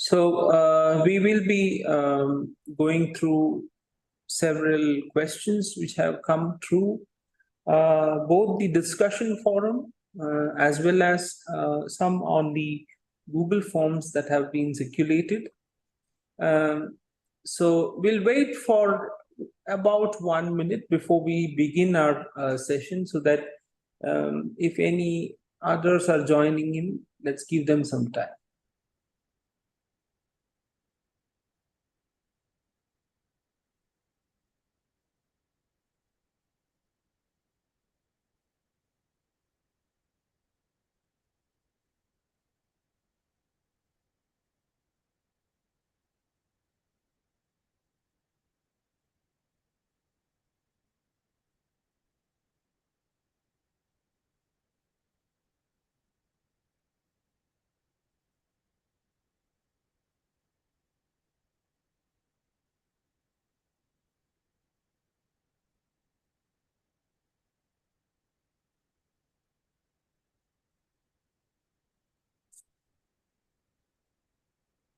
So we will be going through several questions which have come through both the discussion forum as well as some on the Google Forms that have been circulated. So we'll wait for about 1 minute before we begin our session, so that if any others are joining in, let's give them some time.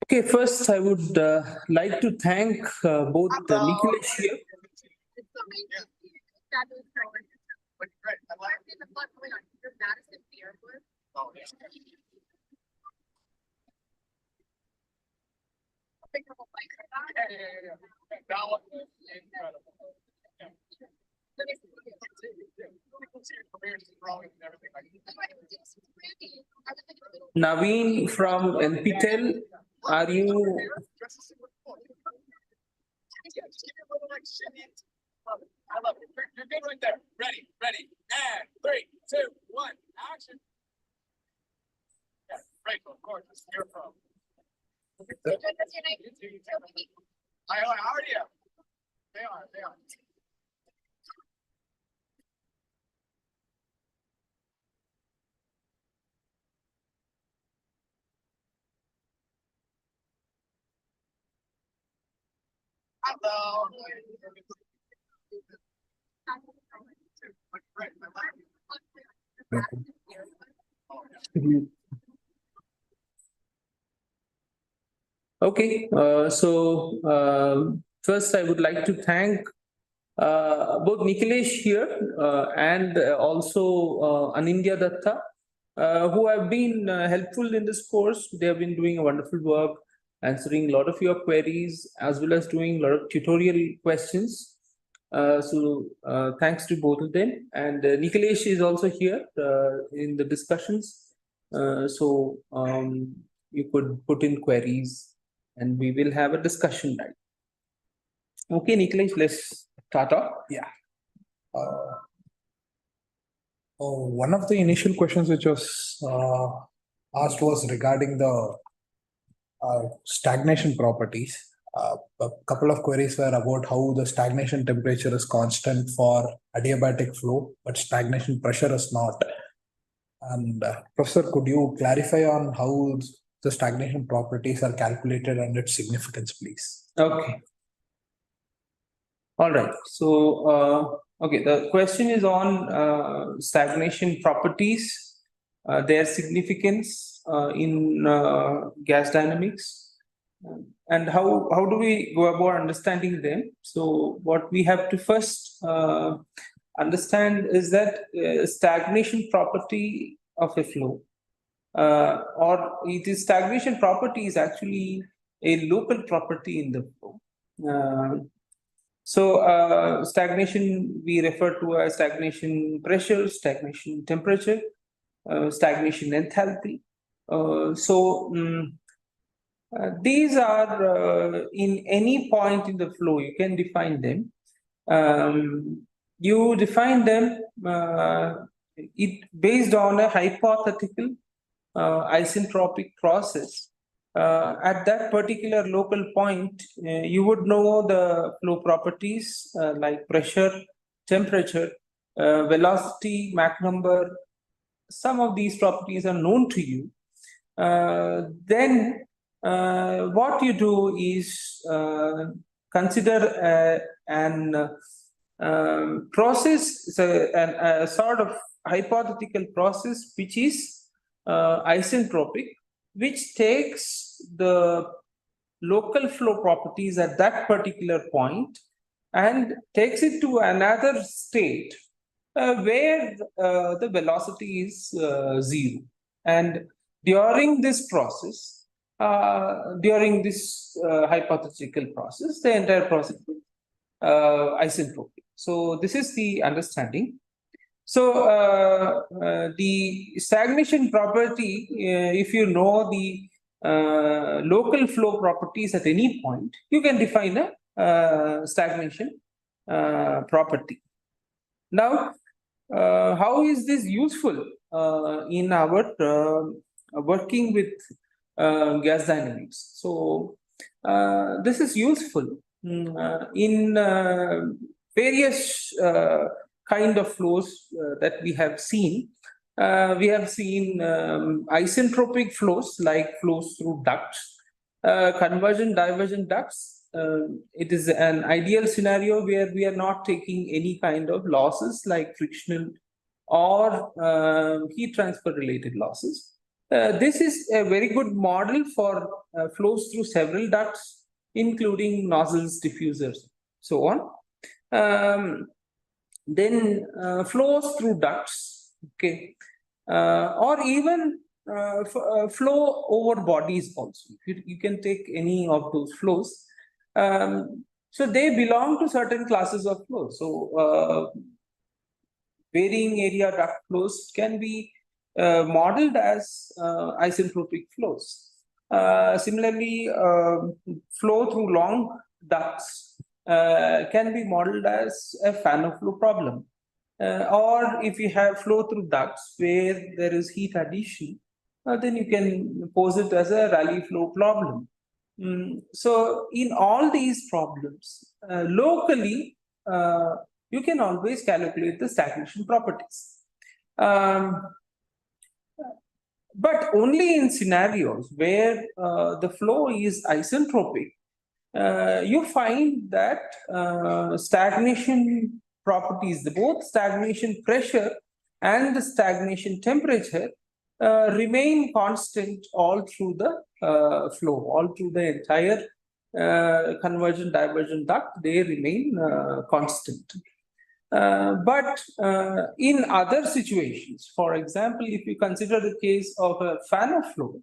Okay, first I would like to thank both Nikhilesh here. Naveen from NPTEL, are you? I love it. You're good right there. Ready, and 3, 2, 1, action. Yeah, Rachel, of course, it's your problem. I already am. They are. Hello. Okay, first I would like to thank both Nikhilesh here and also Anindya Datta, who have been helpful in this course. They have been doing a wonderful work, answering a lot of your queries, as well as doing a lot of tutorial questions. Thanks to both of them. And Nikhilesh is also here in the discussions. You could put in queries and we will have a discussion, right? Okay, Nikhilesh, let's start off. Yeah. One of the initial questions which was asked was regarding the stagnation properties. A couple of queries were about how the stagnation temperature is constant for adiabatic flow, but stagnation pressure is not. And Professor, could you clarify on how the stagnation properties are calculated and its significance, please? Okay. All right. So, okay, the question is on stagnation properties, their significance in gas dynamics, and how do we go about understanding them? So, what we have to first understand is that stagnation property of a flow, or it is stagnation property is actually a local property in the flow. Stagnation we refer to as stagnation pressure, stagnation temperature, stagnation enthalpy. These are in any point in the flow, you can define them. You define them based on a hypothetical isentropic process. At that particular local point, you would know the flow properties like pressure, temperature, velocity, Mach number. Some of these properties are known to you. Then what you do is consider an process, a sort of hypothetical process which is isentropic. which takes the local flow properties at that particular point and takes it to another state where the velocity is zero. And during this process, during this hypothetical process, the entire process is isentropic. So this is the understanding. So the stagnation property, if you know the local flow properties at any point, you can define a stagnation property. Now, how is this useful in our working with gas dynamics? So this is useful in various kind of flows that we have seen. We have seen isentropic flows like flows through ducts, convergent divergent ducts. It is an ideal scenario where we are not taking any kind of losses like frictional or heat transfer related losses. This is a very good model for flows through several ducts, including nozzles, diffusers, so on. Then flows through ducts, okay, or even flow over bodies also. You can take any of those flows. So they belong to certain classes of flows. So varying area duct flows can be modeled as isentropic flows. Similarly, flow through long ducts can be modeled as a fan flow problem. Or if you have flow through ducts where there is heat addition, then you can pose it as a Rayleigh flow problem. So in all these problems, locally, you can always calculate the stagnation properties. But only in scenarios where the flow is isentropic, you find that stagnation properties, both stagnation pressure and the stagnation temperature remain constant all through the flow, all through the entire convergent divergent duct, they remain constant. But in other situations, for example, if you consider the case of a fan flow,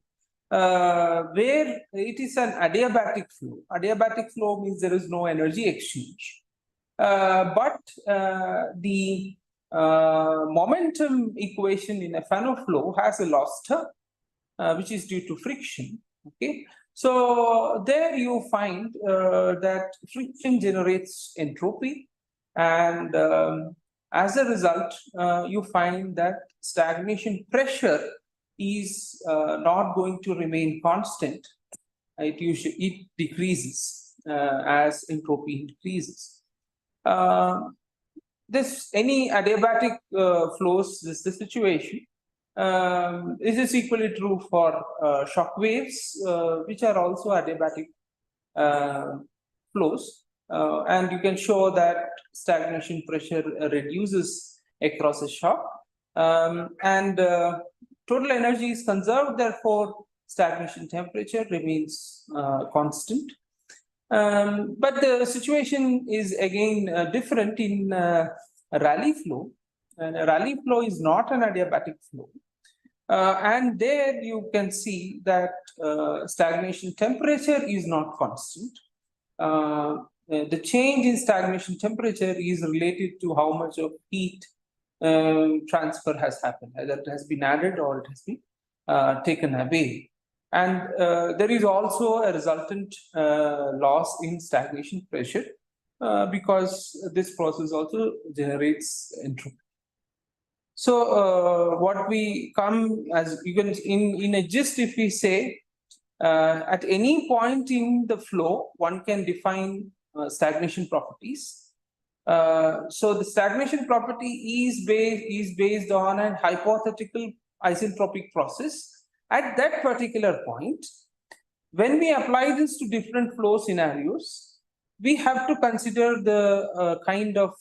where it is an adiabatic flow. Adiabatic flow means there is no energy exchange. But the momentum equation in a fan flow has a loss term, which is due to friction. Okay, so there you find that friction generates entropy, and as a result, you find that stagnation pressure is not going to remain constant. It decreases as entropy increases. Any adiabatic flows, this is the situation. This is equally true for shock waves, which are also adiabatic flows. And you can show that stagnation pressure reduces across a shock. And total energy is conserved, therefore stagnation temperature remains constant. But the situation is again different in Rayleigh flow. And a Rayleigh flow is not an adiabatic flow. And there you can see that stagnation temperature is not constant. The change in stagnation temperature is related to how much of heat transfer has happened, either it has been added or it has been taken away. And there is also a resultant loss in stagnation pressure because this process also generates entropy. So what we come as, you can in a gist, if we say at any point in the flow, one can define stagnation properties. So the stagnation property is based on a hypothetical isentropic process at that particular point. When we apply this to different flow scenarios, we have to consider the kind of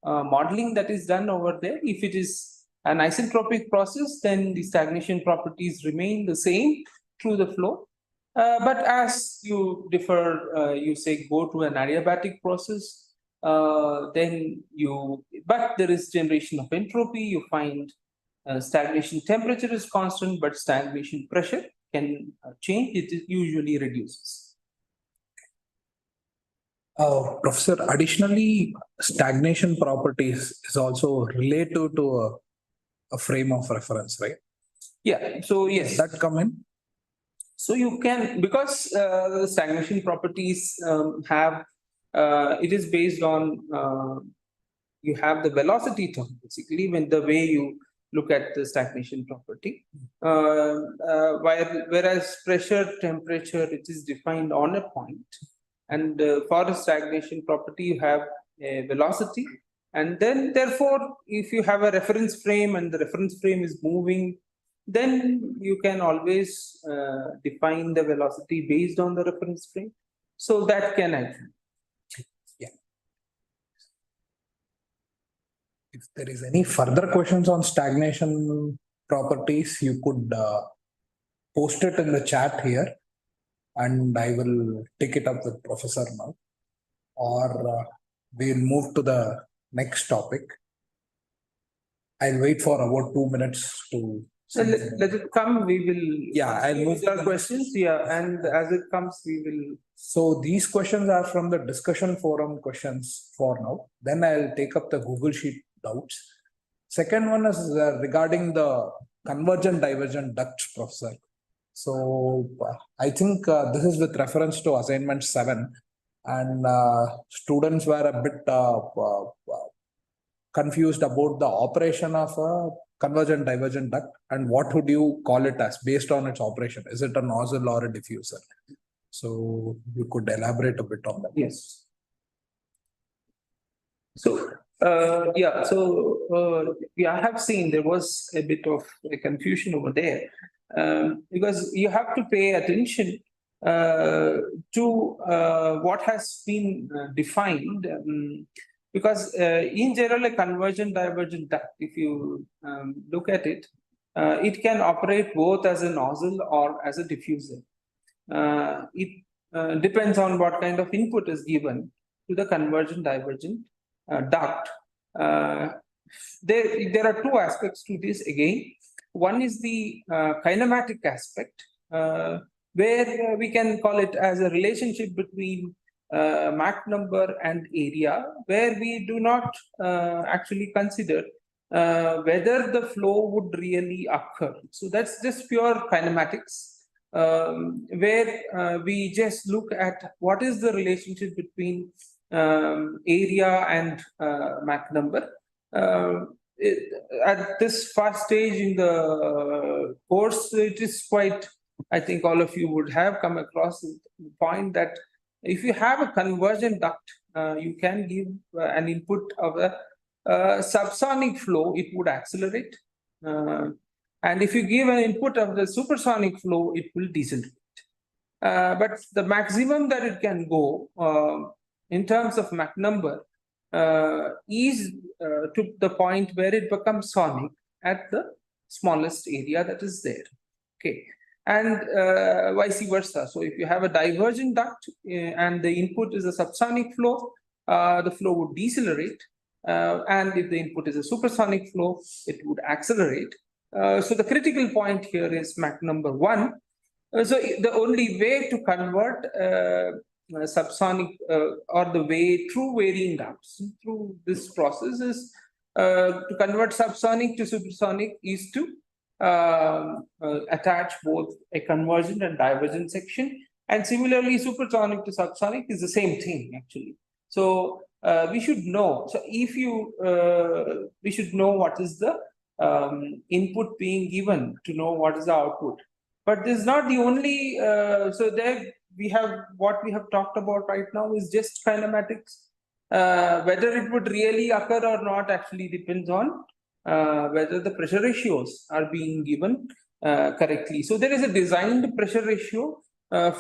modeling that is done over there. If it is an isentropic process, then the stagnation properties remain the same through the flow. But as you differ, you say go to an adiabatic process, but there is generation of entropy, you find stagnation temperature is constant, but stagnation pressure can change, it usually reduces. Professor, additionally, stagnation properties is also relative to a frame of reference, right? Yeah, so yes. Does that come in? So you can, because the stagnation properties it is based on, you have the velocity term, basically, when the way you look at the stagnation property. Whereas pressure, temperature, it is defined on a point. And for a stagnation property, you have a velocity. And then, therefore, if you have a reference frame and the reference frame is moving, then you can always define the velocity based on the reference frame. So that can actually. Yeah. If there is any further questions on stagnation properties, you could post it in the chat here, and I will take it up with Professor now, or we'll move to the next topic. I'll wait for about 2 minutes to. So let it come, we will. Yeah, I'll move to questions. Yeah, and as it comes, we will. So these questions are from the discussion forum questions for now. Then I'll take up the Google Sheet doubts. Second one is regarding the convergent divergent ducts, Professor. So I think this is with reference to assignment 7, and students were a bit confused about the operation of a convergent divergent duct, and what would you call it as based on its operation? Is it a nozzle or a diffuser? So you could elaborate a bit on that. Yes. So yeah, so yeah, I have seen there was a bit of a confusion over there, because you have to pay attention to what has been defined, because in general, a convergent divergent duct, if you look at it, it can operate both as a nozzle or as a diffuser. It depends on what kind of input is given to the convergent divergent duct. There are two aspects to this again. One is the kinematic aspect, where we can call it as a relationship between Mach number and area, where we do not actually consider whether the flow would really occur. So that's just pure kinematics. Where we just look at what is the relationship between area and Mach number. At this first stage in the course, it is quite, I think all of you would have come across the point that if you have a convergent duct, you can give an input of a subsonic flow, it would accelerate. And if you give an input of the supersonic flow, it will decelerate. But the maximum that it can go in terms of Mach number is to the point where it becomes sonic at the smallest area that is there. Okay, and vice versa. So if you have a divergent duct and the input is a subsonic flow, the flow would decelerate. And if the input is a supersonic flow, it would accelerate. So the critical point here is Mach number 1. So the only way to convert subsonic or the way through varying ducts through this process is to convert subsonic to supersonic is to attach both a convergent and divergent section, and similarly supersonic to subsonic is the same thing actually. So we should know. So if you we should know what is the input being given to know what is the output. But this is not the only, so there we have, what we have talked about right now is just kinematics. Whether it would really occur or not actually depends on whether the pressure ratios are being given correctly. So there is a designed pressure ratio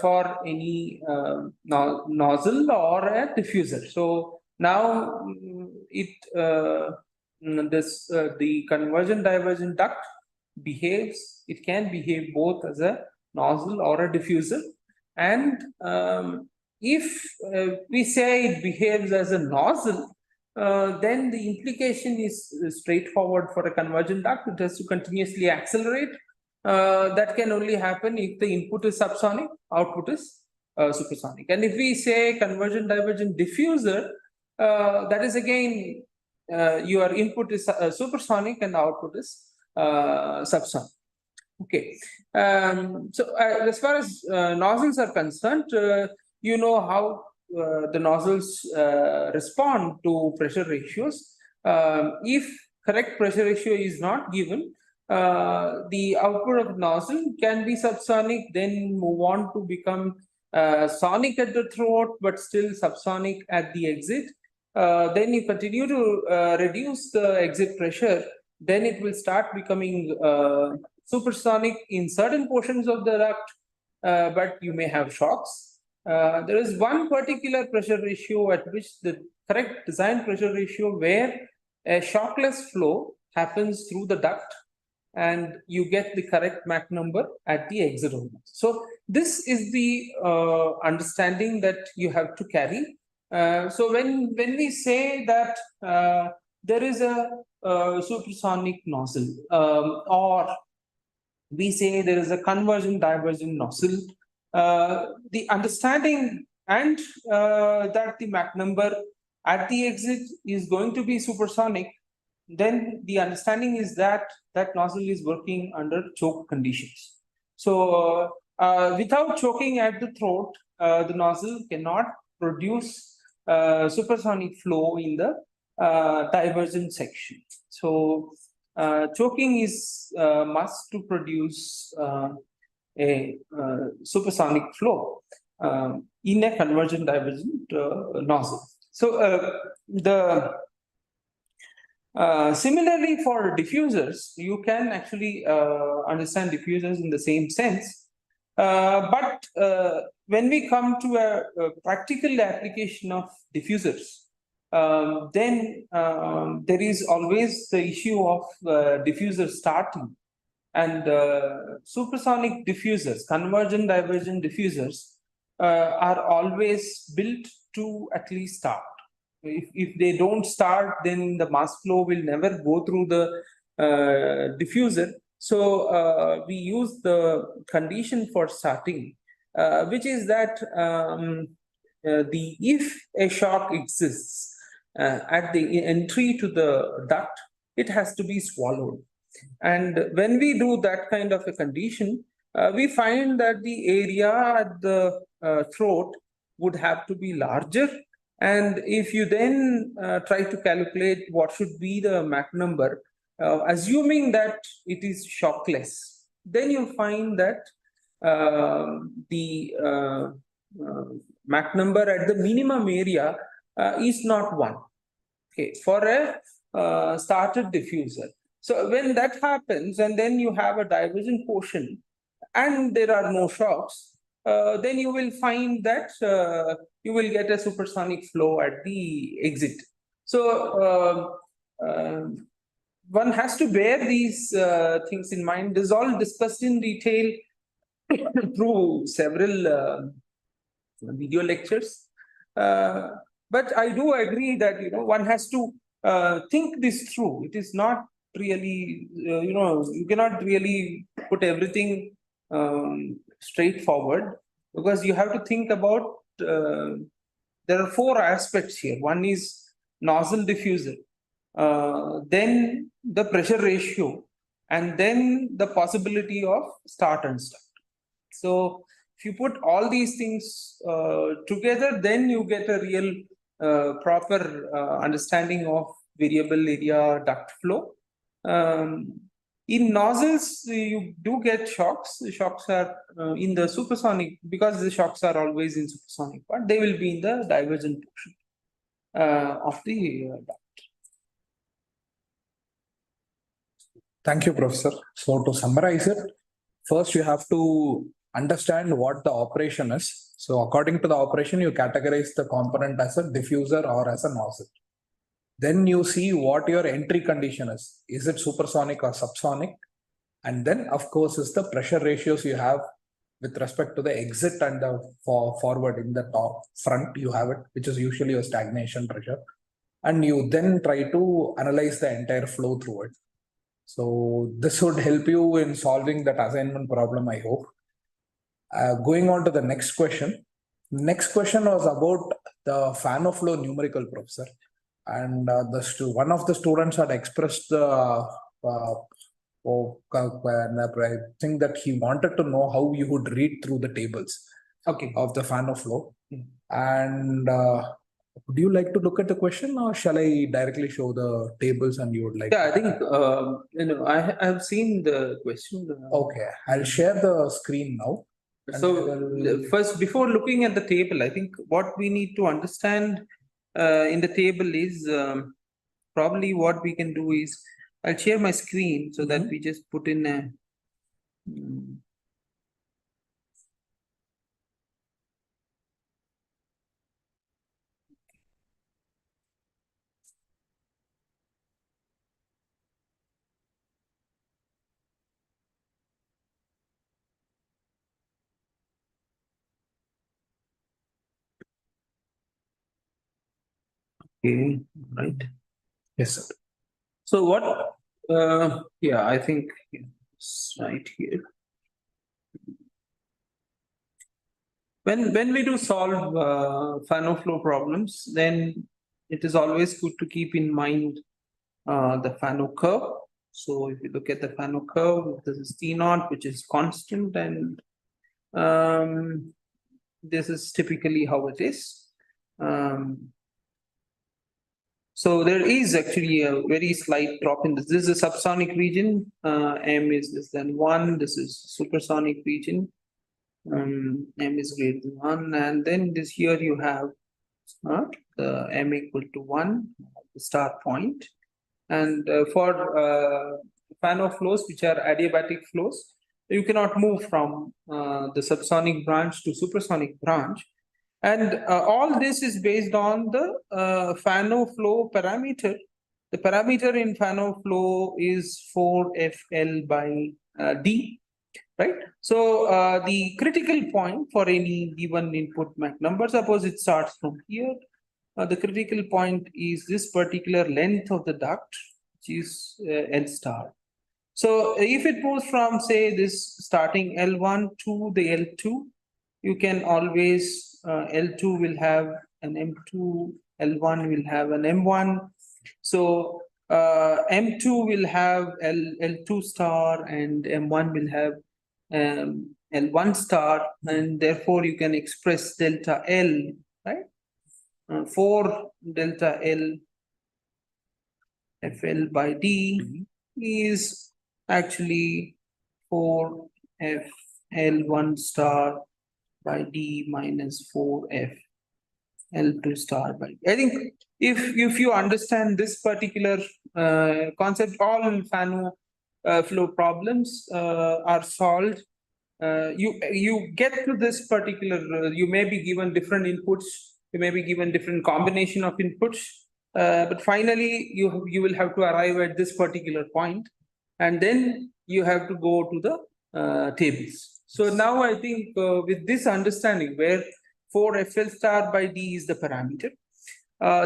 for any nozzle or a diffuser. So now it the convergent divergent duct behaves, it can behave both as a nozzle or a diffuser. And if we say it behaves as a nozzle, then the implication is straightforward for a convergent duct. It has to continuously accelerate. That can only happen if the input is subsonic, output is supersonic. And if we say convergent divergent diffuser, that is again your input is supersonic and output is subsonic. Okay. So as far as nozzles are concerned, you know how the nozzles respond to pressure ratios. If correct pressure ratio is not given, the output of nozzle can be subsonic, then move on to become sonic at the throat, but still subsonic at the exit. Then you continue to reduce the exit pressure, then it will start becoming supersonic in certain portions of the duct, but you may have shocks. There is one particular pressure ratio at which the correct design pressure ratio where a shockless flow happens through the duct and you get the correct Mach number at the exit of it. So this is the understanding that you have to carry. So when we say that there is a supersonic nozzle, or we say there is a convergent divergent nozzle, the understanding and that the Mach number at the exit is going to be supersonic, then the understanding is that that nozzle is working under choke conditions. So without choking at the throat, the nozzle cannot produce supersonic flow in the divergent section. So choking is must to produce a supersonic flow in a convergent divergent nozzle. So similarly for diffusers, you can actually understand diffusers in the same sense. But when we come to a practical application of diffusers, then there is always the issue of diffuser starting. And supersonic diffusers, convergent divergent diffusers, are always built to at least start. If they don't start, then the mass flow will never go through the diffuser. So we use the condition for starting, which is that if a shock exists at the entry to the duct, it has to be swallowed. And when we do that kind of a condition, we find that the area at the throat would have to be larger. And if you then try to calculate what should be the Mach number, assuming that it is shockless, then you find that the Mach number at the minimum area is not 1. Okay, for a started diffuser. So when that happens, and then you have a divergent portion, and there are no shocks, then you will find that you will get a supersonic flow at the exit. So one has to bear these things in mind. This is all discussed in detail through several video lectures. But I do agree that one has to think this through. It is not really you cannot really put everything straightforward, because you have to think about there are 4 aspects here. One is nozzle diffuser, then the pressure ratio, and then the possibility of start and stop. So if you put all these things together, then you get a real proper understanding of variable area duct flow. In nozzles, you do get shocks. The shocks are in the supersonic, because the shocks are always in supersonic part, they will be in the divergent portion of the duct. Thank you, Professor. So to summarize it, first you have to understand what the operation is. So according to the operation, you categorize the component as a diffuser or as a nozzle. Then you see what your entry condition is. Is it supersonic or subsonic? And then, of course, is the pressure ratios you have with respect to the exit and the forward in the top front, you have it, which is usually your stagnation pressure. And you then try to analyze the entire flow through it. So this would help you in solving that assignment problem, I hope. Going on to the next question. Next question was about the fan of flow numerical, professor. And one of the students had expressed the I think that he wanted to know how you would read through the tables of the fan of flow. And would you like to look at the question, or shall I directly show the tables and you would like? Yeah, I think I have seen the question. Okay, I'll share the screen now. So first, before looking at the table, I think what we need to understand in the table is probably what we can do is I'll share my screen so that we just put in a. Okay, right. Yes, sir. So what? Yeah, I think it's right here. When we do solve fan of flow problems, then it is always good to keep in mind the Fano curve. So if you look at the Fano curve, this is T naught, which is constant, and this is typically how it is. So there is actually a very slight drop in this. This is a subsonic region. M is less than 1. This is supersonic region. M is greater than 1. And then this here you have the M equal to 1, the start point. And for Fano flows, which are adiabatic flows, you cannot move from the subsonic branch to supersonic branch. And all this is based on the Fano flow parameter. The parameter in Fano flow is 4FL by D, right? So the critical point for any given input Mach number, suppose it starts from here. The critical point is this particular length of the duct, which is L star. So if it moves from, say, this starting L1 to the L2, you can always, L2 will have an M2, L1 will have an M1. So M2 will have L2 star and M1 will have L1 star, and therefore you can express delta L, right? For delta L FL by D is actually 4FL1 star by D minus 4FL2 star by D. I think if you understand this particular concept, all Fano flow problems are solved. You get to this particular, you may be given different inputs, you may be given different combination of inputs, but finally you will have to arrive at this particular point, and then you have to go to the tables. So now I think with this understanding where 4FL star by D is the parameter,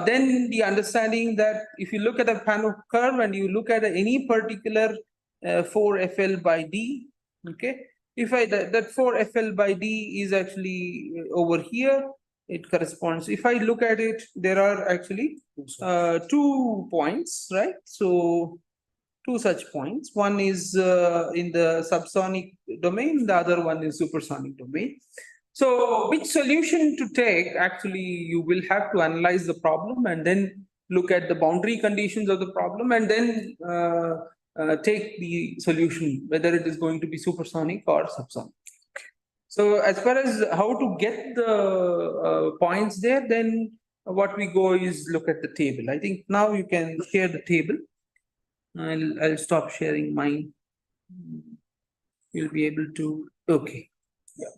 then the understanding that if you look at the Fano curve and you look at any particular 4FL by D, okay, if that 4FL by D is actually over here, it corresponds. If I look at it, there are actually 2 points, right? So 2 such points. One is in the subsonic domain, the other one is supersonic domain. So which solution to take? Actually, you will have to analyze the problem and then look at the boundary conditions of the problem and then take the solution, whether it is going to be supersonic or subsonic. So as far as how to get the points there, then what we go is look at the table. I think now you can share the table. I'll stop sharing mine. You'll be able to, okay. Yeah.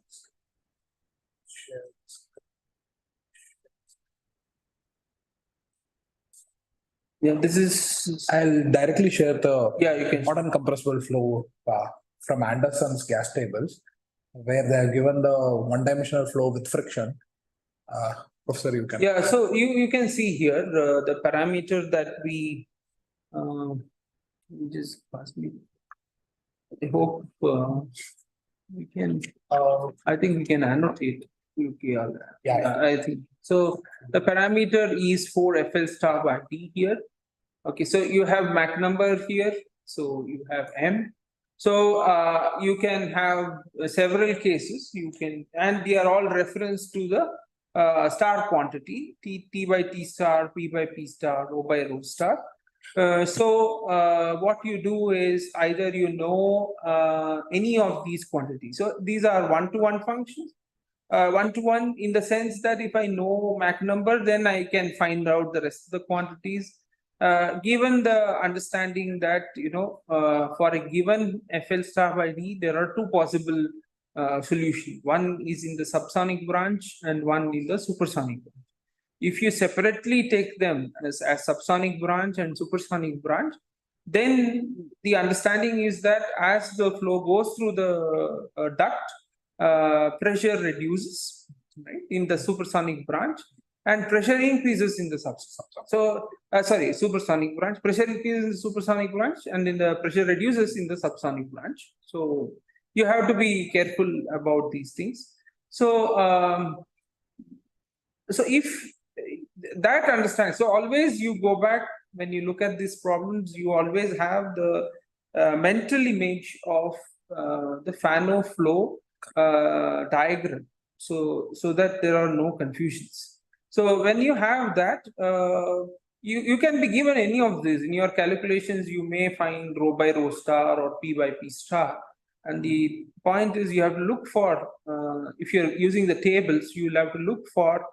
Yeah, this is, I'll directly share the yeah, you can. modern compressible flow from Anderson's gas tables, where they have given the one-dimensional flow with friction. Professor, you can. Yeah, so you can see here the parameter that we just pass me. I hope we can. I think we can annotate. Okay, Yeah. I think so. The parameter is 4 FL star by T here. Okay, so you have Mach number here. So you have M. So you can have several cases. You can, and they are all reference to the star quantity T by T star, P by P star, Rho by rho star. So what you do is either any of these quantities. So these are one-to-one functions. One-to-one in the sense that if I know Mach number, then I can find out the rest of the quantities. Given the understanding that for a given FL star by D, there are two possible solutions. One is in the subsonic branch and one in the supersonic branch. If you separately take them as subsonic branch and supersonic branch, then the understanding is that as the flow goes through the duct, pressure reduces, right, in the supersonic branch, and pressure increases in the subsonic. So, supersonic branch, pressure increases in the supersonic branch, and in the pressure reduces in the subsonic branch. So you have to be careful about these things. So, so if that understands, so always you go back when you look at these problems, you always have the mental image of the Fano flow diagram, so that there are no confusions. So when you have that, you can be given any of these in your calculations. You may find rho by rho star or P by P star, and the point is you have to look for if you're using the tables, you'll have to look for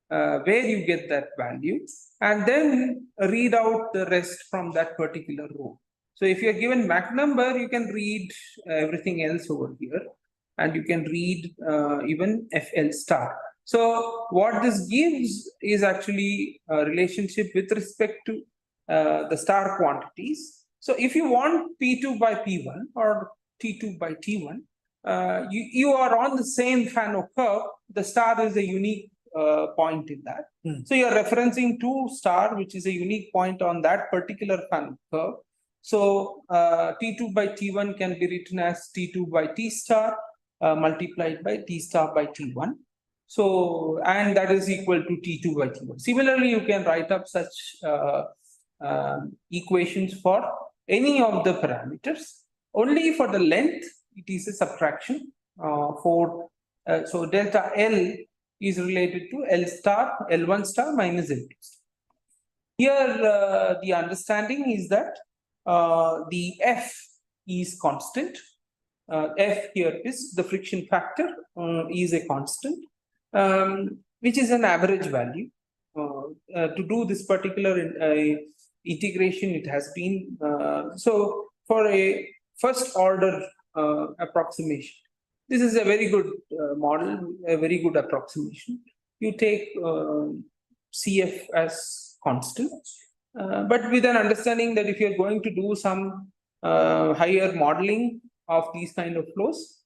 where you get that value, and then read out the rest from that particular row. So if you're given Mach number, you can read everything else over here, and you can read even FL star. So what this gives is actually a relationship with respect to the star quantities. So if you want P2 by P1 or T2 by T1, you are on the same Fano curve. The star is a unique point in that. So you're referencing to star, which is a unique point on that particular Fano curve. So T2 by T1 can be written as T2 by T star multiplied by T star by T1. So, and that is equal to T2 by T1. Similarly, you can write up such equations for any of the parameters. Only for the length, it is a subtraction so delta L is related to L star, L1 star minus L2 star. Here, the understanding is that the F is constant. F here is the friction factor is a constant, which is an average value. To do this particular integration, it has been so for a first order approximation. This is a very good model, a very good approximation. You take CF as constant, but with an understanding that if you're going to do some higher modeling of these kind of flows,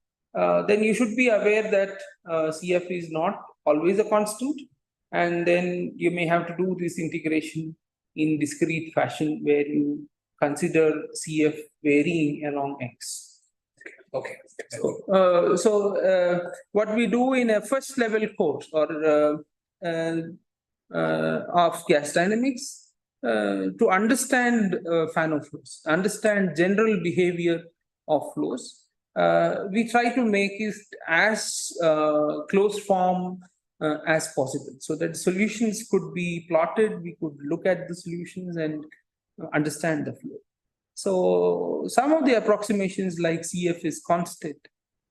then you should be aware that CF is not always a constant, and then you may have to do this integration in discrete fashion where you consider CF varying along X. Okay. So what we do in a first level course or of gas dynamics to understand Fano flows, understand general behavior of flows, we try to make it as closed form as possible, so that solutions could be plotted. We could look at the solutions and understand the flow. So some of the approximations like CF is constant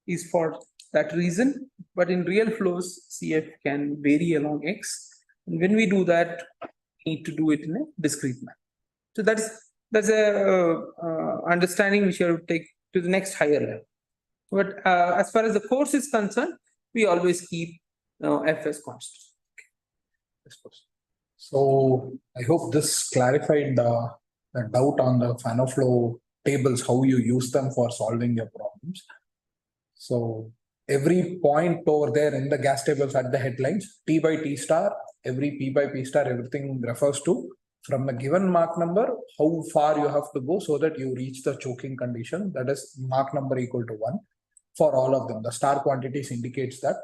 is for that reason, but in real flows, CF can vary along X. And when we do that, we need to do it in a discrete manner. So that's a understanding which you have to take to the next higher level. But as far as the course is concerned, we always keep F as constant. So I hope this clarified the doubt on the Fanoflow tables, how you use them for solving your problems. So every point over there in the gas tables at the headlines, T by T star, every P by P star, everything refers to from a given Mach number, how far you have to go so that you reach the choking condition. That is Mach number equal to 1 for all of them. The star quantities indicates that.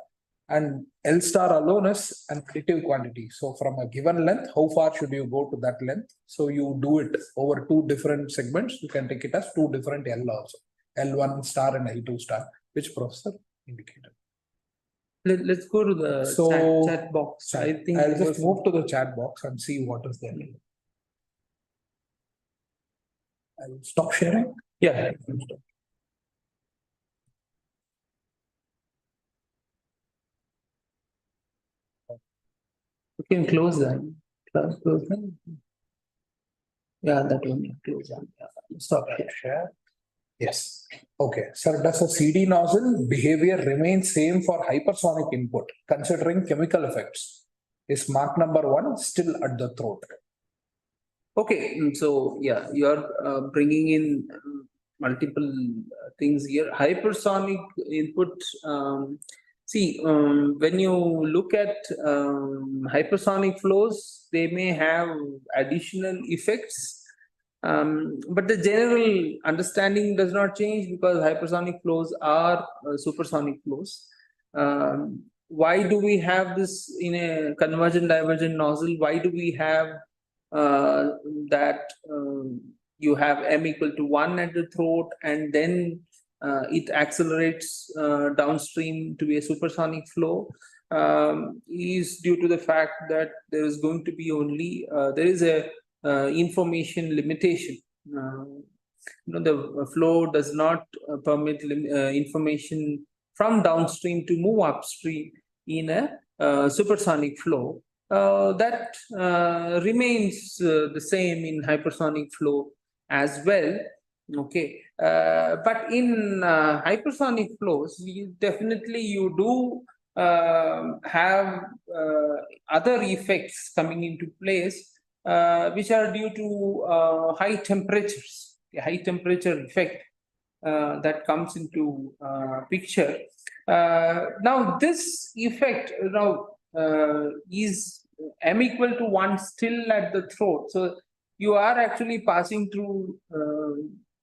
And L star alone is an additive quantity. So from a given length, how far should you go to that length? So you do it over two different segments. You can take it as two different L also. L1 star and L2 star, which professor indicated. Let's go to the chat box. I think I'll just move to the chat box and see what is there. I'll stop sharing. Yeah. You can close that. Close that. Yeah, that one. Close that. Yeah. Stop share. Yes. Okay. Sir, does a CD nozzle behavior remain same for hypersonic input, considering chemical effects? Is Mach number 1 still at the throat? Okay, so yeah, you're bringing in multiple things here. Hypersonic input. When you look at hypersonic flows, they may have additional effects. But the general understanding does not change because hypersonic flows are supersonic flows. Why do we have this in a convergent divergent nozzle? Why do we have that you have m equal to 1 at the throat and then it accelerates downstream to a supersonic flow? Is due to the fact that there is going to be only there is a information limitation. The flow does not permit information from downstream to move upstream in a supersonic flow. That remains the same in hypersonic flow as well. Okay, but in hypersonic flows, you do have other effects coming into place, which are due to high temperatures, a high temperature effect that comes into picture. Now, this effect is m equal to 1 still at the throat. So you are actually passing through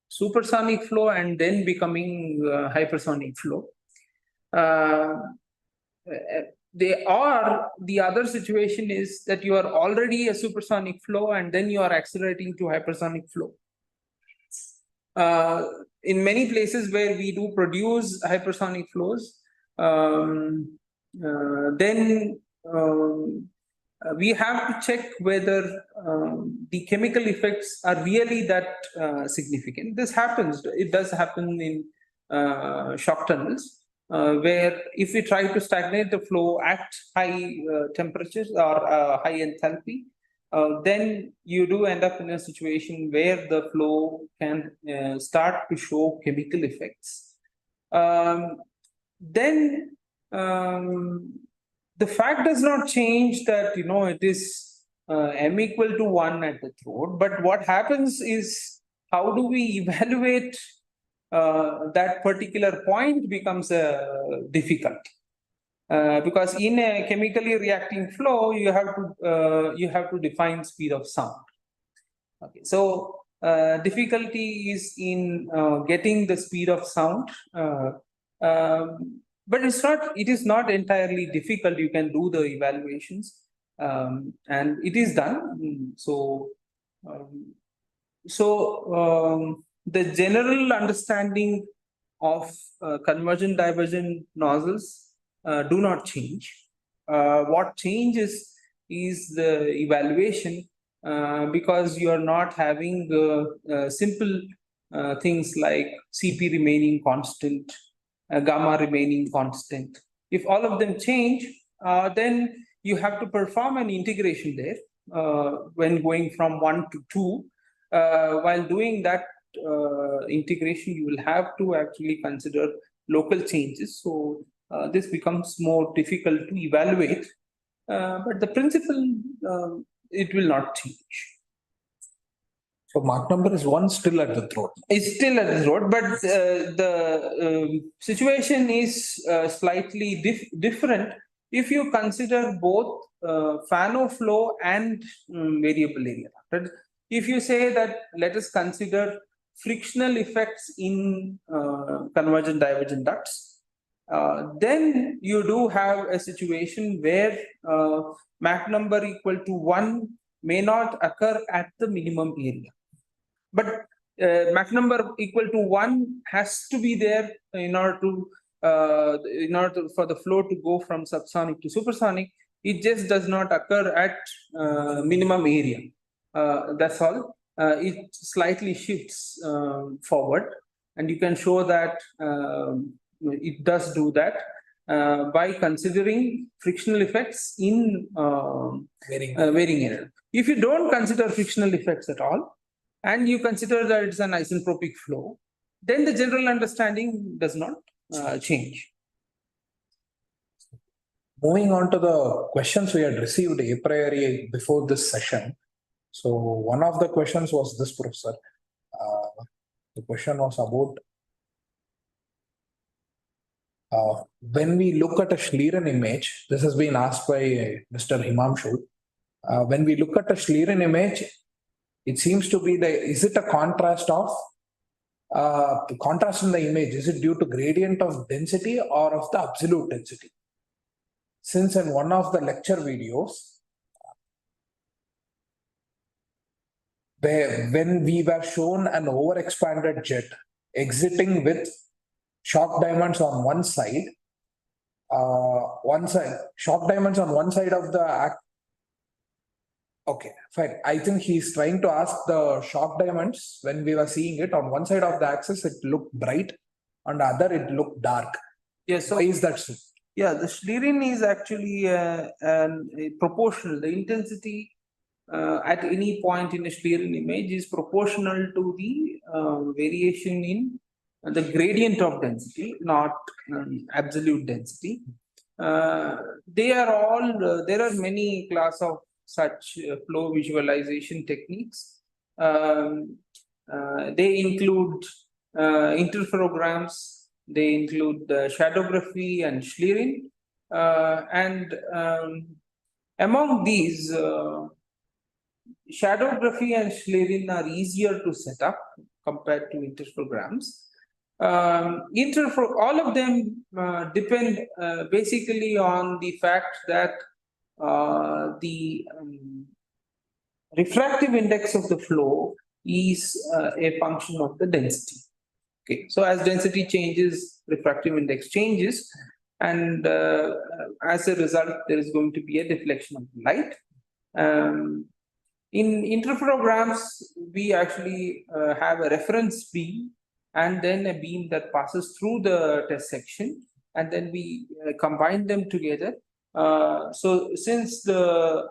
supersonic flow and then becoming hypersonic flow. The other situation is that you are already a supersonic flow and then you are accelerating to hypersonic flow. In many places where we do produce hypersonic flows, we have to check whether the chemical effects are really that significant. This happens. It does happen in shock tunnels, where if we try to stagnate the flow at high temperatures or high enthalpy, then you do end up in a situation where the flow can start to show chemical effects. The fact does not change that, it is m equal to 1 at the throat. But what happens is, how do we evaluate that particular point becomes difficult. Because in a chemically reacting flow, you have to define speed of sound. Okay, so difficulty is in getting the speed of sound, but it is not entirely difficult. You can do the evaluations, and it is done. The general understanding of convergent divergent nozzles do not change. What changes is the evaluation, because you are not having simple things like Cp remaining constant, gamma remaining constant. If all of them change, then you have to perform an integration there when going from 1 to 2. While doing that integration, you will have to actually consider local changes. So this becomes more difficult to evaluate. But the principle it will not change. So Mach number is 1 still at the throat. It's still at the road, but the situation is slightly different if you consider both Fano flow and variable area. But if you say that let us consider frictional effects in convergent divergent ducts, then you do have a situation where Mach number equal to 1 may not occur at the minimum area. But Mach number equal to 1 has to be there in order for the flow to go from subsonic to supersonic. It just does not occur at minimum area. That's all. It slightly shifts forward, and you can show that it does do that by considering frictional effects in varying area. If you don't consider frictional effects at all, and you consider that it's an isentropic flow, then the general understanding does not change. Moving on to the questions we had received a priori before this session. So one of the questions was this, Professor. The question was about when we look at a Schlieren image. This has been asked by Mr. Himanshu. When we look at a Schlieren image, it seems to be is it a contrast of the contrast in the image? Is it due to gradient of density or of the absolute density? Since in one of the lecture videos, when we were shown an overexpanded jet exiting with shock diamonds on one side, shock diamonds on one side of the okay, fine. I think he's trying to ask the shock diamonds, when we were seeing it on one side of the axis, it looked bright, on the other, it looked dark. Yes. So why is that so? Yeah, the Schlieren is actually proportional. The intensity at any point in a Schlieren image is proportional to the variation in the gradient of density, not absolute density. They are all, there are many class of such flow visualization techniques. They include interferograms, they include shadowgraphy and Schlieren. Among these, shadowgraphy and Schlieren are easier to set up compared to interferograms. All of them depend basically on the fact that the refractive index of the flow is a function of the density. Okay, so as density changes, refractive index changes, and as a result, there is going to be a deflection of light. In interferograms, we actually have a reference beam and then a beam that passes through the test section, and then we combine them together. So since the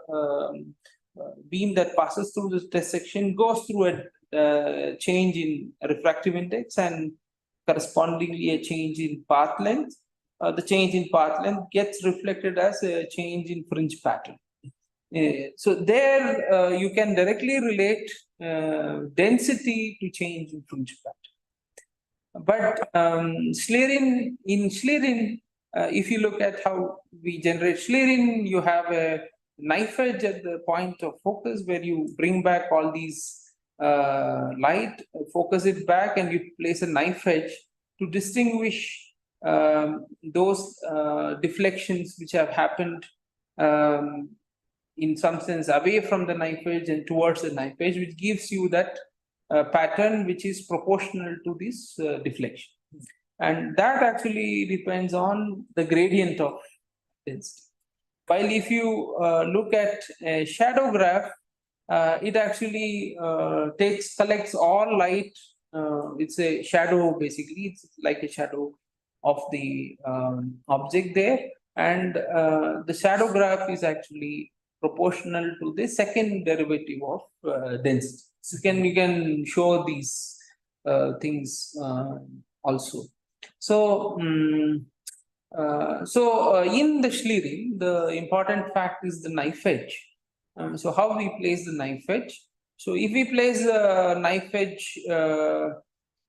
beam that passes through the test section goes through a change in refractive index and correspondingly a change in path length, the change in path length gets reflected as a change in fringe pattern. So there you can directly relate density to change in fringe pattern. But in Schlieren, if you look at how we generate Schlieren, you have a knife edge at the point of focus where you bring back all these light, focus it back, and you place a knife edge to distinguish those deflections which have happened in some sense away from the knife edge and towards the knife edge, which gives you that pattern which is proportional to this deflection. And that actually depends on the gradient of density. While if you look at a shadow graph, it actually collects all light. It's a shadow, basically. It's like a shadow of the object there. And the shadow graph is actually proportional to the second derivative of density. So you can show these things also. So, in the Schlieren, the important fact is the knife edge. So how we place the knife edge? So if we place the knife edge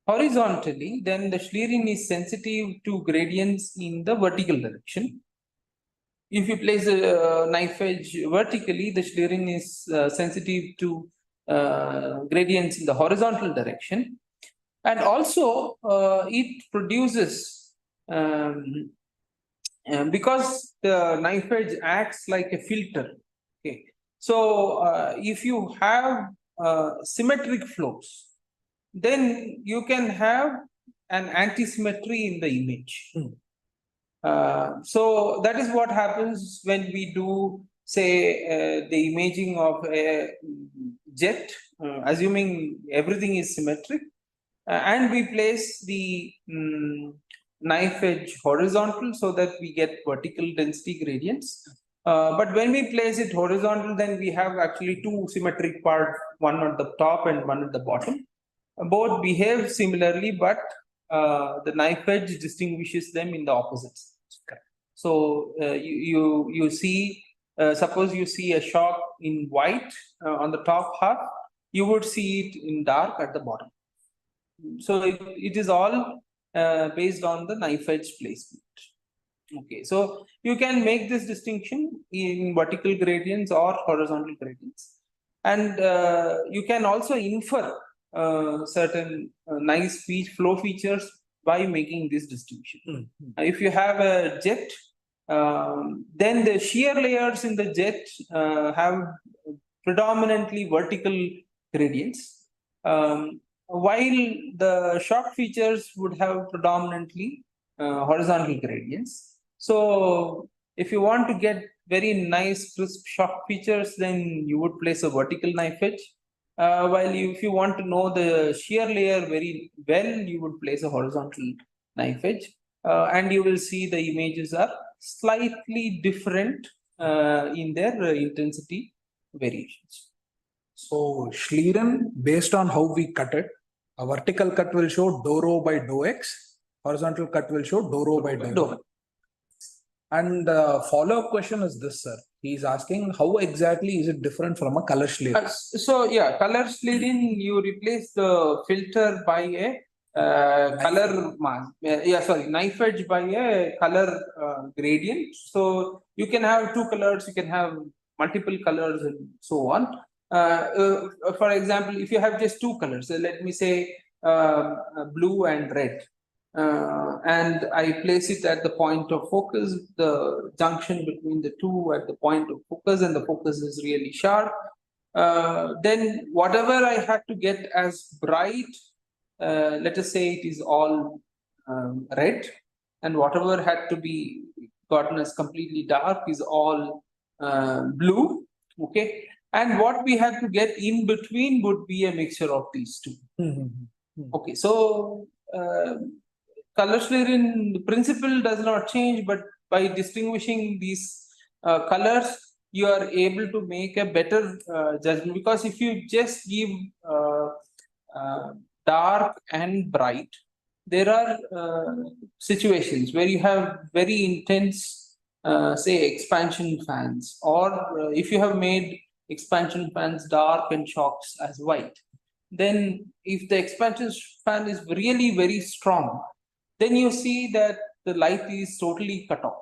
horizontally, then the Schlieren is sensitive to gradients in the vertical direction. If you place a knife edge vertically, the Schlieren is sensitive to gradients in the horizontal direction. And also it produces, because the knife edge acts like a filter. Okay. So if you have symmetric flows, then you can have an anti-symmetry in the image. So that is what happens when we do, say, the imaging of a jet, assuming everything is symmetric, and we place the knife edge horizontal so that we get vertical density gradients. But when we place it horizontal, then we have actually two symmetric parts, one at the top and one at the bottom. Both behave similarly, but the knife edge distinguishes them in the opposites. So you see, suppose you see a shock in white on the top half, you would see it in dark at the bottom. So it is all based on the knife edge placement. Okay, so you can make this distinction in vertical gradients or horizontal gradients, and you can also infer certain nice flow features by making this distinction. If you have a jet, then the shear layers in the jet have predominantly vertical gradients, while the shock features would have predominantly horizontal gradients. So if you want to get very nice crisp shock features, then you would place a vertical knife edge. If you want to know the shear layer very well, you would place a horizontal knife edge. And you will see the images are slightly different in their intensity variations. So Schlieren, based on how we cut it, a vertical cut will show dou rho by dou x, horizontal cut will show dou rho by dou y. And the follow-up question is this, sir. He's asking how exactly is it different from a color Schlieren? So yeah, color Schlieren, you replace the filter by a color mask. Knife edge by a color gradient. So you can have two colors, you can have multiple colors, and so on. For example, if you have just two colors, let me say blue and red, and I place it at the point of focus, the junction between the two at the point of focus, and the focus is really sharp. Then whatever I had to get as bright, let us say it is all red, and whatever had to be gotten as completely dark is all blue. Okay, and what we had to get in between would be a mixture of these two. Okay, so color Schlieren, the principle does not change, but by distinguishing these colors, you are able to make a better judgment, because if you just give dark and bright, there are situations where you have very intense, say, expansion fans, or if you have made expansion fans dark and shocks as white, then if the expansion fan is really very strong, then you see that the light is totally cut off.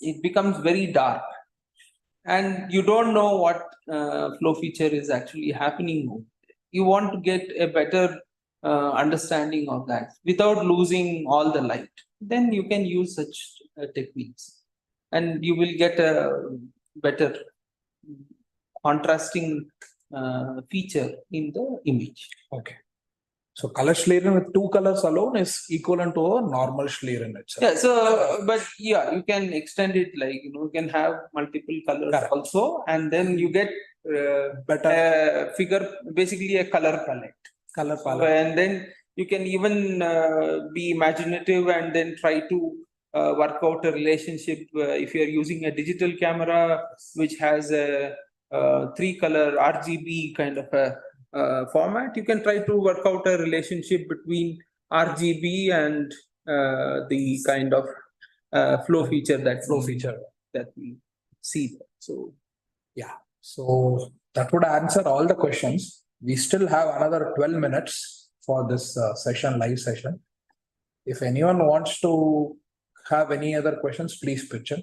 It becomes very dark, and you don't know what flow feature is actually happening. You want to get a better understanding of that without losing all the light. Then you can use such techniques, and you will get a better contrasting feature in the image. Okay. So color Schlieren with two colors alone is equivalent to a normal Schlieren itself. Yeah, so but yeah, you can extend it, like, you can have multiple colors also, and then you get better figure, basically a color palette. And then you can even be imaginative and then try to work out a relationship. If you are using a digital camera which has a 3-color RGB kind of a format, you can try to work out a relationship between RGB and the kind of flow feature that we see. So Yeah, so that would answer all the questions. We still have another 12 minutes for this live session. If anyone wants to have any other questions, please pitch in.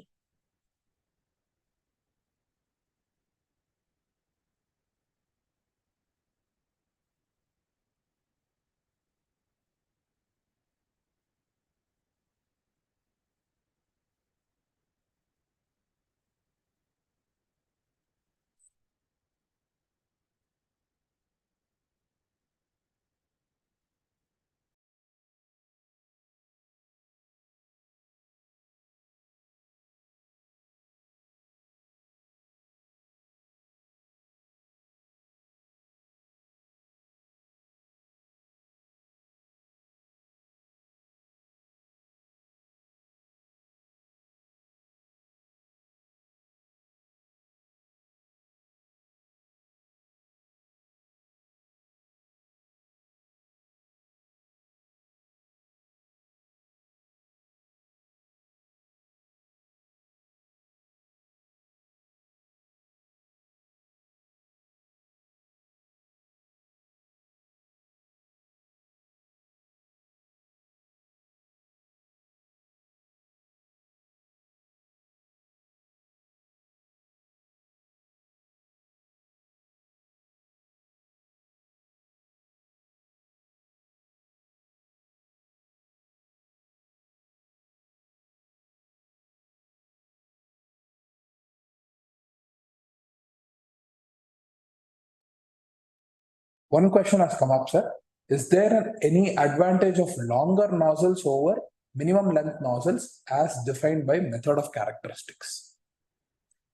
One question has come up, sir. Is there any advantage of longer nozzles over minimum length nozzles as defined by method of characteristics?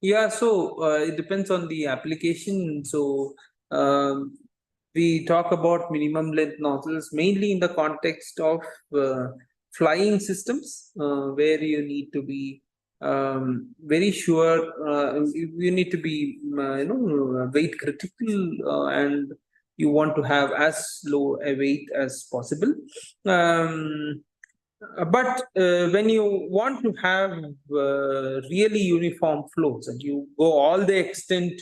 Yeah, so it depends on the application. So we talk about minimum length nozzles mainly in the context of flying systems where you need to be very sure. You need to be weight critical and you want to have as low a weight as possible. But when you want to have really uniform flows and you go all the extent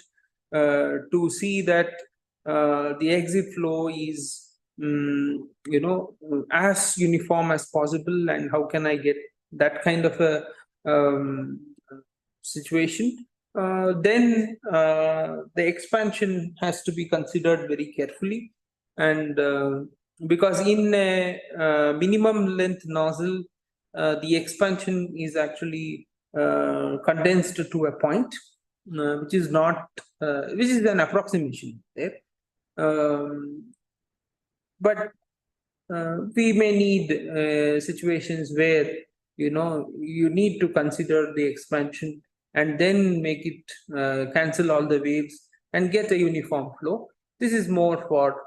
to see that the exit flow is as uniform as possible, and how can I get that kind of a situation, then the expansion has to be considered very carefully. And because in a minimum length nozzle, the expansion is actually condensed to a point, which is not, which is an approximation there. But we may need situations where you need to consider the expansion and then make it cancel all the waves and get a uniform flow. This is more for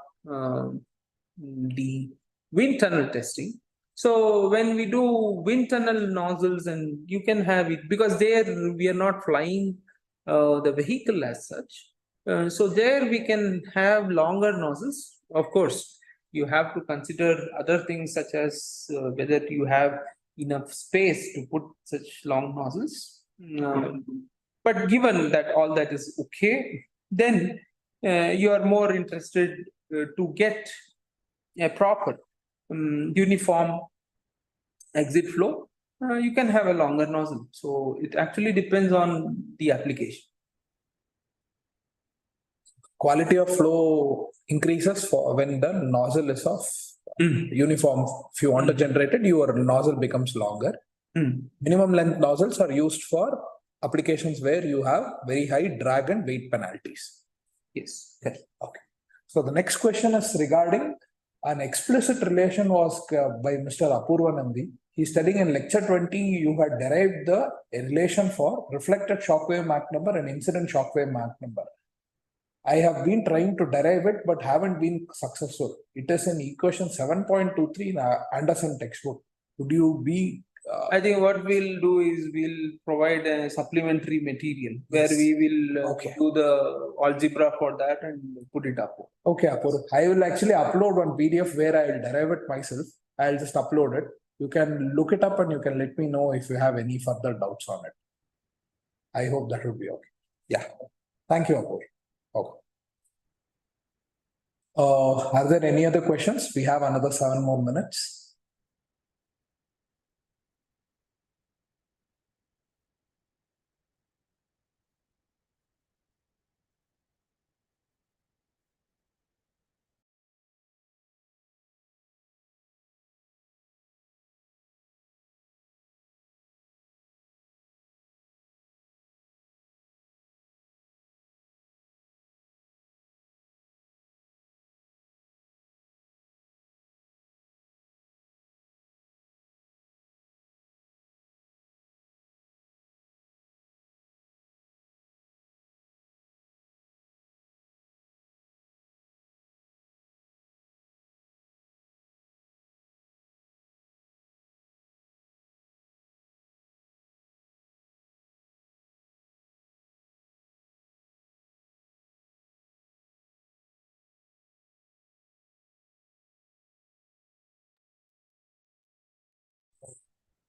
the wind tunnel testing. So when we do wind tunnel nozzles, and you can have it because there we are not flying the vehicle as such. So there we can have longer nozzles. Of course, you have to consider other things such as whether you have enough space to put such long nozzles. But given that all that is okay, then you are more interested to get a proper uniform exit flow. You can have a longer nozzle. So it actually depends on the application. Quality of flow increases for when the nozzle is of uniform. If you want to generate it, your nozzle becomes longer. Minimum length nozzles are used for applications where you have very high drag and weight penalties. Yes. Okay. So the next question is regarding an explicit relation was by Mr. Apurvanandi. He's studying in lecture 20, you had derived the relation for reflected Shockwave Mach number and incident Shockwave Mach number. I have been trying to derive it, but haven't been successful. It is in equation 7.23 in Anderson textbook. Would you be? I think what we'll do is we'll provide a supplementary material where we will do the algebra for that and put it up. Okay, Apur. I will actually upload one PDF where I'll derive it myself. I'll just upload it. You can look it up and you can let me know if you have any further doubts on it. I hope that will be okay. Yeah. Thank you, Apur. Okay. Are there any other questions? We have another 7 more minutes.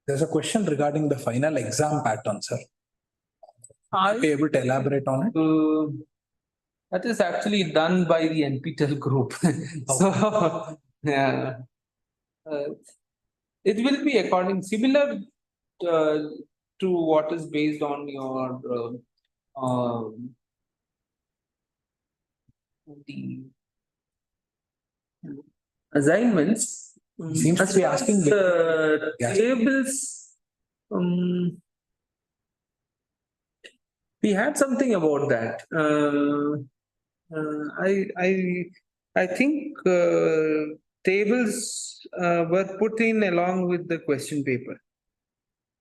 There's a question regarding the final exam pattern, sir. Are you able to elaborate on it? That is actually done by the NPTEL group. So, yeah. It will be according similar to what is based on your the assignments. Seems to be asking Yes. Tables. We had something about that. I think tables were put in along with the question paper.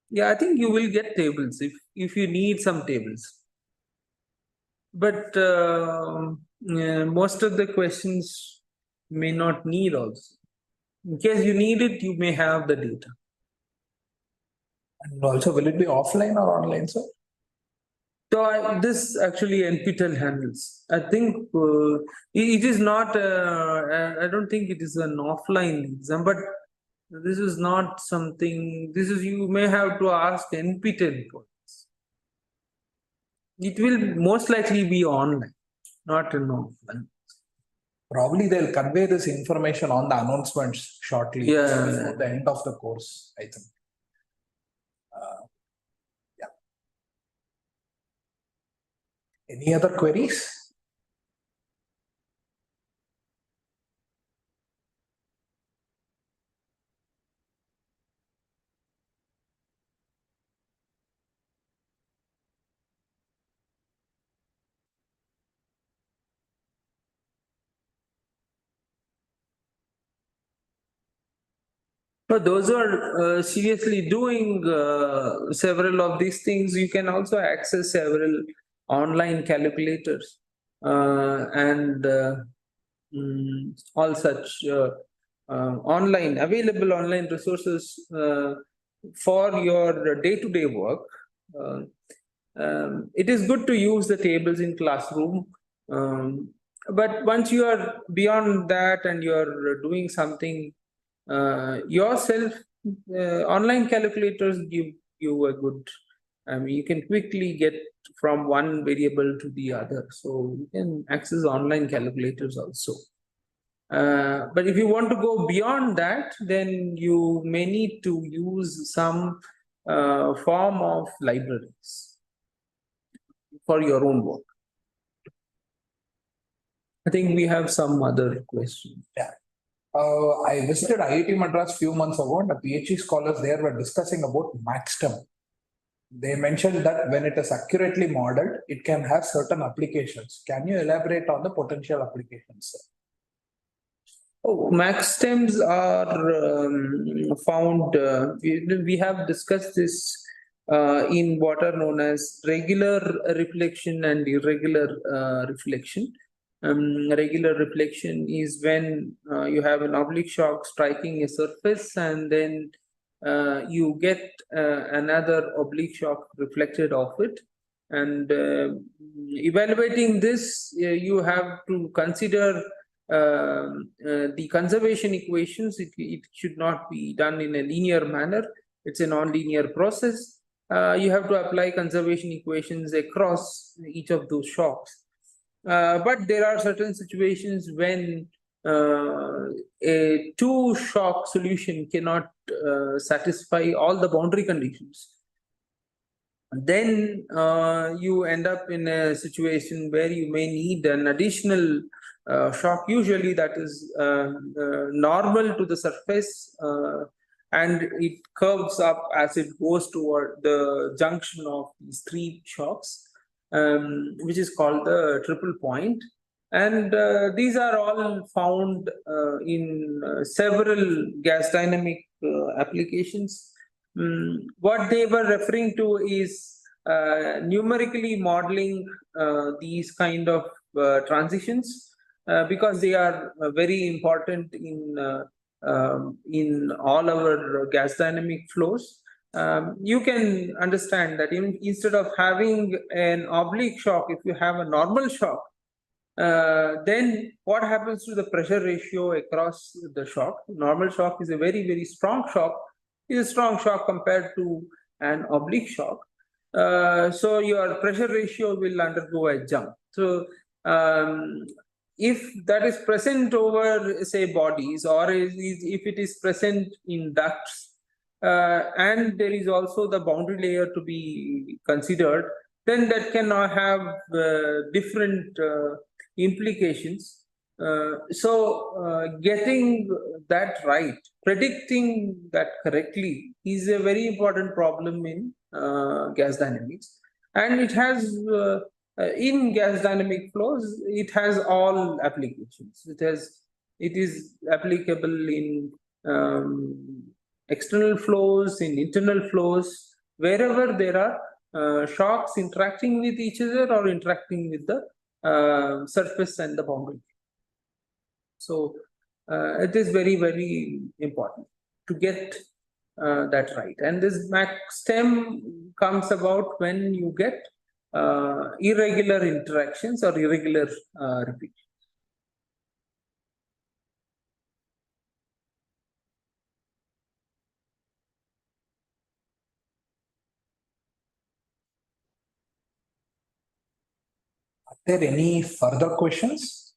Yeah, I think you will get tables if you need some tables. But most of the questions may not need also. In case you need it, you may have the data. And also, will it be offline or online, sir? So this actually NPTEL handles. I think it is not. I don't think it is an offline exam, but this is not something. This is you may have to ask NPTEL for this. It will most likely be online, not an offline. Probably they'll convey this information on the announcements shortly. Yeah. Before the end of the course, I think. Yeah. Any other queries? For those who are seriously doing several of these things, you can also access several online calculators and all such available online resources for your day-to-day work. It is good to use the tables in classroom, but once you are beyond that and you are doing something yourself, online calculators give you a good. You can quickly get from one variable to the other, so you can access online calculators also. But if you want to go beyond that, then you may need to use some form of libraries for your own work. I think we have some other questions. Yeah. I visited IIT Madras few months ago, and the PhD scholars there were discussing about MaxTem. They mentioned that when it is accurately modeled, it can have certain applications. Can you elaborate on the potential applications, sir? Oh, MaxTems are found. We have discussed this in what are known as regular reflection and irregular reflection. Regular reflection is when you have an oblique shock striking a surface, and then you get another oblique shock reflected off it. And evaluating this, you have to consider the conservation equations. It should not be done in a linear manner. It's a non-linear process. you have to apply conservation equations across each of those shocks. But there are certain situations when a two-shock solution cannot satisfy all the boundary conditions. Then you end up in a situation where you may need an additional shock. Usually that is normal to the surface, and it curves up as it goes toward the junction of these three shocks, which is called the triple point. And these are all found in several gas dynamic applications. What they were referring to is numerically modeling these kind of transitions because they are very important in all our gas dynamic flows. You can understand that instead of having an oblique shock, if you have a normal shock, then what happens to the pressure ratio across the shock? Normal shock is a very, very strong shock, is a strong shock compared to an oblique shock. So your pressure ratio will undergo a jump. So if that is present over, say, bodies, or if it is present in ducts, and there is also the boundary layer to be considered, then that can have different implications. Getting that right, predicting that correctly is a very important problem in gas dynamics. And it has, in gas dynamic flows, it has all applications. It is applicable in external flows, in internal flows, wherever there are shocks interacting with each other or interacting with the surface and the boundary. So it is very, very important to get that right. And this max stem comes about when you get irregular interactions or irregular repeats. Are there any further questions?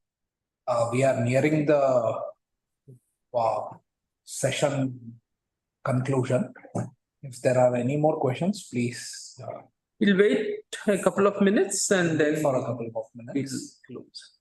We are nearing the session conclusion. If there are any more questions, please. We'll wait a couple of minutes and then for a couple of minutes. We'll close.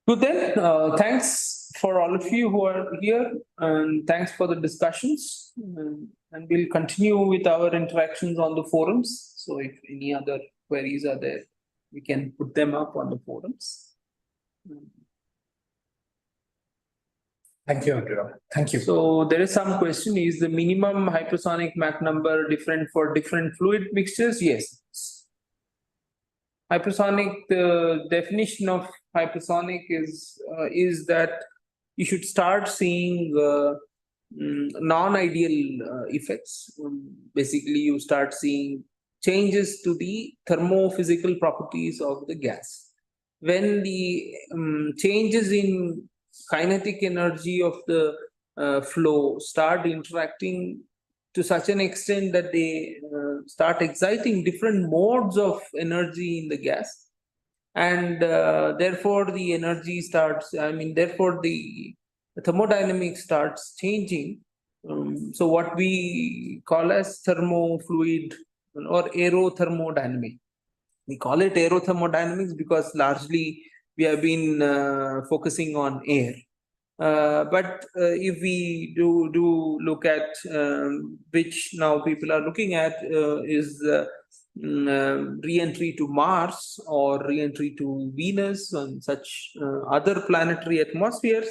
Good then, thanks for all of you who are here, and thanks for the discussions. And we'll continue with our interactions on the forums. So if any other queries are there, we can put them up on the forums. Thank you, everyone. Thank you. So there is some question, is the minimum hypersonic Mach number different for different fluid mixtures? Yes. Hypersonic, the definition of hypersonic is that you should start seeing non-ideal effects. Basically, you start seeing changes to the thermophysical properties of the gas. When the changes in kinetic energy of the flow start interacting to such an extent that they start exciting different modes of energy in the gas, and therefore the energy starts, therefore the thermodynamics starts changing. So what we call as thermofluid or aerothermodynamic. We call it aerothermodynamics because largely we have been focusing on air. But if we do look at which now people are looking at is re-entry to Mars or re-entry to Venus and such other planetary atmospheres,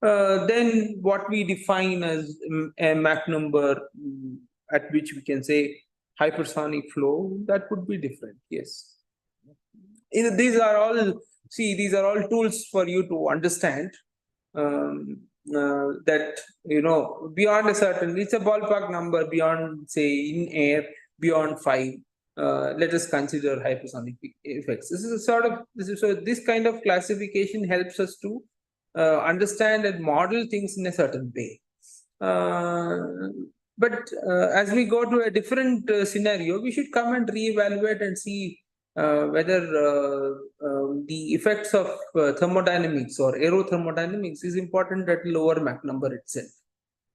then what we define as a Mach number at which we can say hypersonic flow, that would be different. Yes. These are all tools for you to understand that, beyond a certain, it's a ballpark number beyond, say, in air, beyond 5. Let us consider hypersonic effects. This kind of classification helps us to understand and model things in a certain way. But as we go to a different scenario, we should come and reevaluate and see whether the effects of thermodynamics or aerothermodynamics is important at lower Mach number itself.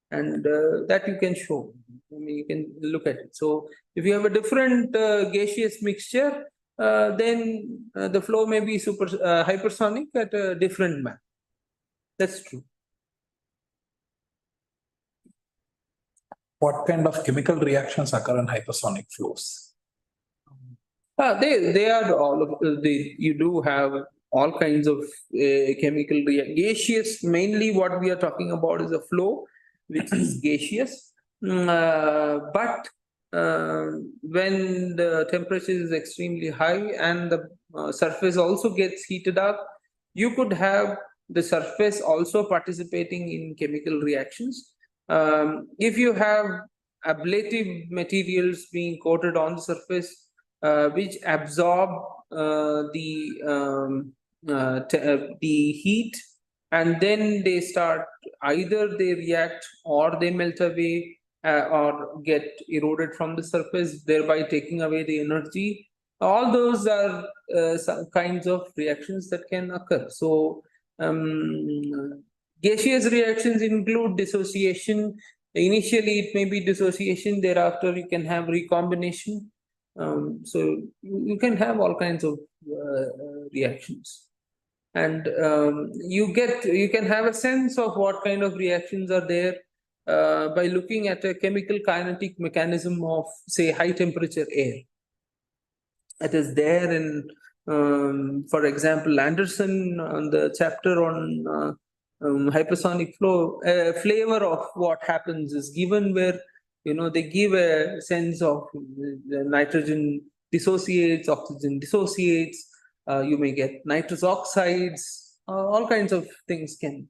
And that you can show. You can look at it. So if you have a different gaseous mixture, then the flow may be hypersonic at a different Mach. That's true. What kind of chemical reactions occur in hypersonic flows? They are all of you do have all kinds of chemical gaseous. Mainly, what we are talking about is a flow which is gaseous. But when the temperature is extremely high and the surface also gets heated up, you could have the surface also participating in chemical reactions. If you have ablative materials being coated on the surface, which absorb the heat, and then they start, either they react or they melt away or get eroded from the surface, thereby taking away the energy. All those are some kinds of reactions that can occur. So gaseous reactions include dissociation. Initially, it may be dissociation. Thereafter, you can have recombination. So you can have all kinds of reactions, and you can have a sense of what kind of reactions are there by looking at a chemical kinetic mechanism of, say, high temperature air. It is there in, for example, Anderson on the chapter on hypersonic flow. A flavor of what happens is given where they give a sense of the nitrogen dissociates, oxygen dissociates, you may get nitrous oxides, all kinds of things can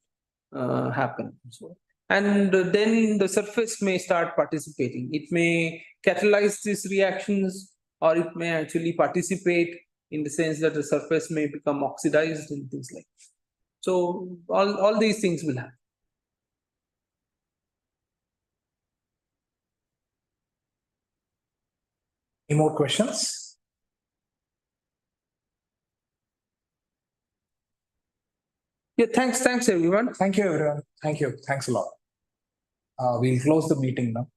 happen. So, and then the surface may start participating. It may catalyze these reactions, or it may actually participate in the sense that the surface may become oxidized and things like that. So all these things will happen. Any more questions? Yeah, thanks everyone. Thank you, everyone. Thank you. Thanks a lot. We'll close the meeting now.